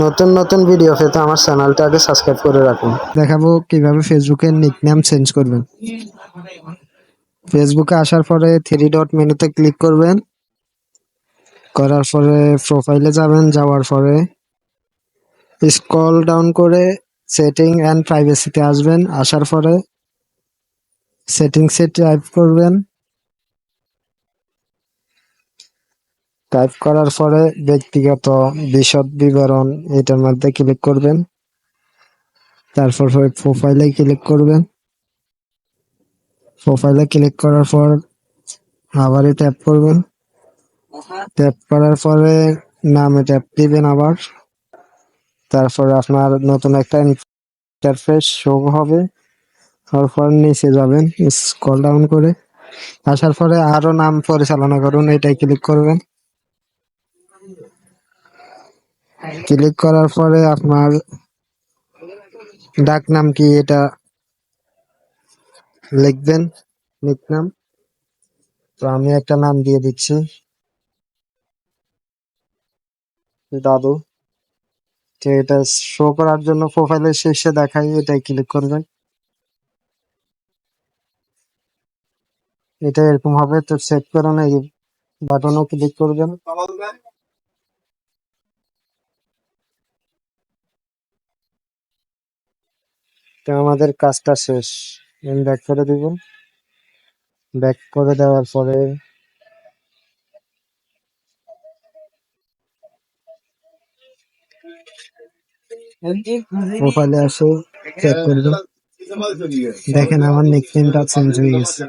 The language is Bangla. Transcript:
নতুন নতুন ভিডিও পেতে আমার চ্যানেলটা আগে সাবস্ক্রাইব করে রাখুন। দেখাবো কিভাবে ফেসবুকের নিকনেম চেঞ্জ করবেন। ফেসবুকে আসার পরে থ্রি ডট মেনুতে ক্লিক করবেন। করার পরে প্রোফাইলে যাবেন, যাওয়ার পরে স্ক্রল ডাউন করে সেটিং অ্যান্ড প্রাইভেসিতে আসবেন। আসার পরে সেটিংসে টাইপ করবেন। টাইপ করার পরে ব্যক্তিগত বিশদ বিবরণ এটার মধ্যে ক্লিক করবেন। তারপর প্রোফাইলে ক্লিক করবেন। প্রোফাইলে ক্লিক করার পর আবারই ট্যাপ করবেন। ট্যাপ করার পরে নামে ট্যাপ দিবেন আবার। তারপর আপনার নতুন একটা ইন্টারফেস শো হবে। তারপর নিচে যাবেন স্ক্রল ডাউন করে। আসার পরে আরো নাম পরিচালনা করুন, এটাই ক্লিক করবেন। ক্লিক করার পরে আপনার ডাক নাম কি এটা লিখবেন, নিকনাম। তো আমি একটা নাম দিয়ে দিচ্ছি, দাদু। তো এটা শো করার জন্য প্রোফাইলের শীর্ষে দেখাই, এটাই ক্লিক করবেন। এটা এরকম হবে। তো সেভ করুন, এই বাটনও ক্লিক করবেন। তো আমাদের কাজটা শেষ। আমি ব্যাক করে দিব। ব্যাক করে দেওয়ার পরে প্রোফাইলে আসে চেক করবেন। দেখেন আমার নিকনেমটা চেঞ্জ হয়ে গেছে।